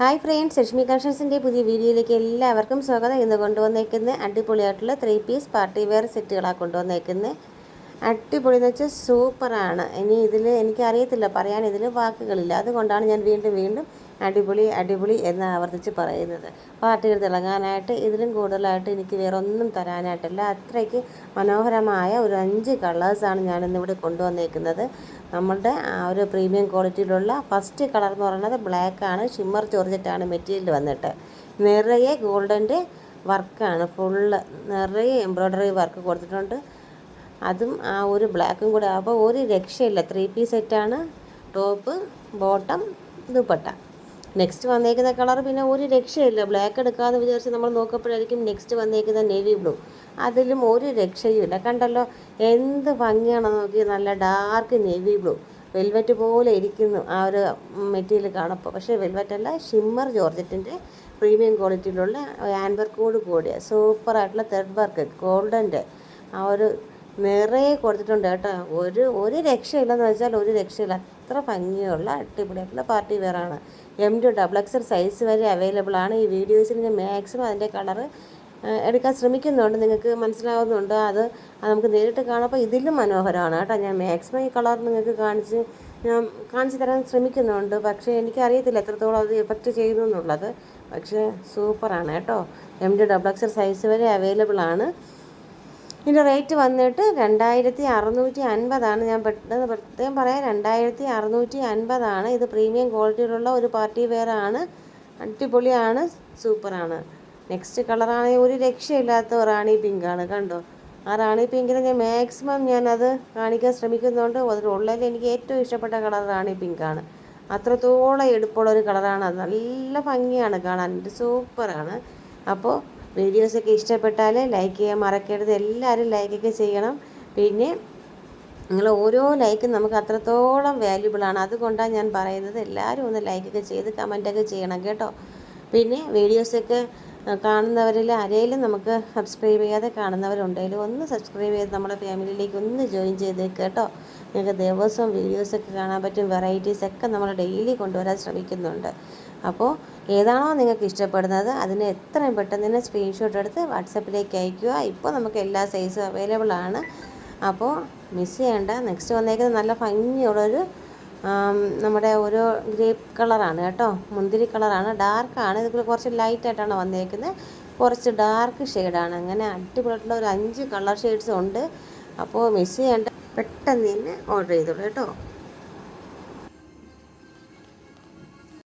Hi friends, Lakshmi കളക്ഷൻസിൻ്റെ പുതിയ വീഡിയോയിലേക്ക് എല്ലാവർക്കും സ്വാഗതം. ഇന്ന് കൊണ്ടുവന്നേക്കുന്ന അടിപൊളിയായിട്ടുള്ള 3 പീസ് പാർട്ടി വെയർ സെറ്റുകളാണ് കൊണ്ടുവന്നേക്കുന്നത്. അടിപൊളി എന്ന് വെച്ചാൽ സൂപ്പറാണ്. ഇനി ഇതിൽ എനിക്കറിയത്തില്ല, പറയാൻ ഇതിൽ വാക്കുകളില്ല. അതുകൊണ്ടാണ് ഞാൻ വീണ്ടും അടിപൊളി അടിപൊളി എന്ന് ആവർത്തിച്ച് പറയുന്നത്. പാർട്ടികൾ തിളങ്ങാനായിട്ട് ഇതിലും കൂടുതലായിട്ട് എനിക്ക് വേറെ ഒന്നും തരാനായിട്ടില്ല. അത്രയ്ക്ക് മനോഹരമായ ഒരു 5 കളേഴ്സാണ് ഞാനിന്നിവിടെ കൊണ്ടുവന്നേക്കുന്നത്. നമ്മളുടെ ആ ഒരു പ്രീമിയം ക്വാളിറ്റിയിലുള്ള ഫസ്റ്റ് കളർ എന്ന് പറയുന്നത് ബ്ലാക്കാണ്. ഷിമ്മർ ജോർജറ്റാണ് മെറ്റീരിയൽ വന്നിട്ട്. നിറയെ ഗോൾഡൻ്റെ വർക്കാണ്, ഫുള്ള് നിറയെ എംബ്രോയ്ഡറി വർക്ക് കൊടുത്തിട്ടുണ്ട്. അതും ആ ഒരു ബ്ലാക്കും കൂടെ ആകുമ്പോൾ ഒരു രക്ഷയില്ല. 3 പീസ് സെറ്റാണ്. Top, bottom, dupatta. നെക്സ്റ്റ് വന്നേക്കുന്ന കളർ പിന്നെ ഒരു രക്ഷയില്ല. ബ്ലാക്ക് എടുക്കാമെന്ന് വിചാരിച്ച് നമ്മൾ നോക്കപ്പോഴായിരിക്കും നെക്സ്റ്റ് വന്നേക്കുന്ന നേവി ബ്ലൂ. അതിലും ഒരു രക്ഷയുമില്ല. കണ്ടല്ലോ എന്ത് ഭംഗിയാണെന്ന് നോക്കി. നല്ല ഡാർക്ക് നേവി ബ്ലൂ, വെൽവെറ്റ് പോലെ ഇരിക്കുന്നു ആ ഒരു മെറ്റീരിയൽ കാണപ്പോൾ. പക്ഷേ വെൽവെറ്റ് അല്ല, ഷിമ്മർ ജോർജറ്റിൻ്റെ പ്രീമിയം ക്വാളിറ്റിയിലുള്ള ഹാൻഡ് വർക്കോട് കൂടിയ സൂപ്പറായിട്ടുള്ള ത്രെഡ് വർക്ക് ഗോൾഡൻ്റെ ആ ഒരു നിറയെ കൊടുത്തിട്ടുണ്ട് കേട്ടോ. ഒരു രക്ഷയില്ലെന്ന് വെച്ചാൽ ഒരു രക്ഷയില്ല. അത്ര ഭംഗിയുള്ള അടിപൊളിയായിട്ടുള്ള പാർട്ടി വെയറാണ്. M2XXL സൈസ് വരെ അവൈലബിൾ ആണ്. ഈ വീഡിയോസിൽ ഞാൻ മാക്സിമം അതിൻ്റെ കളറ് എടുക്കാൻ ശ്രമിക്കുന്നുണ്ട്, നിങ്ങൾക്ക് മനസ്സിലാവുന്നുണ്ട്. അത് നമുക്ക് നേരിട്ട് കാണുമ്പോൾ ഇതിലും മനോഹരമാണ് കേട്ടോ. ഞാൻ മാക്സിമം ഈ കളർ നിങ്ങൾക്ക് കാണിച്ച് തരാൻ ശ്രമിക്കുന്നുണ്ട്. പക്ഷേ എനിക്കറിയത്തില്ല എത്രത്തോളം അത് എഫക്റ്റ് ചെയ്യുന്നു എന്നുള്ളത്. പക്ഷേ സൂപ്പറാണ് കേട്ടോ. M2XXL സൈസ് വരെ അവൈലബിൾ ആണ്. ഇതിൻ്റെ റേറ്റ് വന്നിട്ട് 2650. ഞാൻ പെട്ടെന്ന് പ്രത്യേകം പറയാം, 2650. ഇത് പ്രീമിയം ക്വാളിറ്റിയിലുള്ള ഒരു പാർട്ടി വെയർ ആണ്. അടിപൊളിയാണ്, സൂപ്പറാണ്. നെക്സ്റ്റ് കളറാണെങ്കിൽ ഒരു രക്ഷയില്ലാത്ത റാണി പിങ്കാണ്. കണ്ടോ, ആ റാണി പിങ്കിന് ഞാൻ മാക്സിമം ഞാനത് കാണിക്കാൻ ശ്രമിക്കുന്നുണ്ട്. അതിലുള്ളതിൽ എനിക്ക് ഏറ്റവും ഇഷ്ടപ്പെട്ട കളർ റാണി പിങ്കാണ്. അത്രത്തോളം എടുപ്പുള്ള ഒരു കളറാണ് അത്. നല്ല ഭംഗിയാണ് കാണാൻ, സൂപ്പറാണ്. അപ്പോൾ വീഡിയോസൊക്കെ ഇഷ്ടപ്പെട്ടാൽ ലൈക്ക് ചെയ്യാൻ മറക്കരുത്. എല്ലാവരും ലൈക്കൊക്കെ ചെയ്യണം. പിന്നെ നിങ്ങൾ ഓരോ ലൈക്കും നമുക്ക് അത്രത്തോളം വാല്യുബിളാണ്. അതുകൊണ്ടാണ് ഞാൻ പറയുന്നത്, എല്ലാവരും ഒന്ന് ലൈക്കൊക്കെ ചെയ്ത് കമൻറ്റൊക്കെ ചെയ്യണം കേട്ടോ. പിന്നെ വീഡിയോസൊക്കെ കാണുന്നവരിൽ ആരെങ്കിലും നമുക്ക് സബ്സ്ക്രൈബ് ചെയ്യാതെ കാണുന്നവരുണ്ടെങ്കിലും ഒന്ന് സബ്സ്ക്രൈബ് ചെയ്ത് നമ്മുടെ ഫാമിലിയിലേക്ക് ഒന്ന് ജോയിൻ ചെയ്തേക്ക് കേട്ടോ. നിങ്ങൾക്ക് ദിവസവും വീഡിയോസൊക്കെ കാണാൻ പറ്റും. വെറൈറ്റീസൊക്കെ നമ്മൾ ഡെയിലി കൊണ്ടുവരാൻ ശ്രമിക്കുന്നുണ്ട്. അപ്പോൾ ഏതാണോ നിങ്ങൾക്ക് ഇഷ്ടപ്പെടുന്നത് അതിന് എത്രയും പെട്ടെന്ന് തന്നെ സ്ക്രീൻഷോട്ട് എടുത്ത് വാട്സപ്പിലേക്ക് അയയ്ക്കുക. ഇപ്പോൾ നമുക്ക് എല്ലാ സൈസും അവൈലബിൾ ആണ്. അപ്പോൾ മിസ് ചെയ്യേണ്ട. നെക്സ്റ്റ് വന്നേക്കുന്നത് നല്ല ഭംഗിയുള്ളൊരു നമ്മുടെ ഒരു ഗ്രേപ്പ് കളറാണ് കേട്ടോ. മുന്തിരി കളറാണ്, ഡാർക്കാണ്. ഇത് കുറച്ച് ലൈറ്റായിട്ടാണ് വന്നേക്കുന്നത്, കുറച്ച് ഡാർക്ക് ഷെയ്ഡാണ്. അങ്ങനെ അടിപൊളിയായിട്ടുള്ള ഒരു 5 കളർ ഷെയ്ഡ്സ് ഉണ്ട്. അപ്പോൾ മിസ് ചെയ്യേണ്ട, പെട്ടെന്ന് തന്നെ ഓർഡർ ചെയ്തോളൂ കേട്ടോ.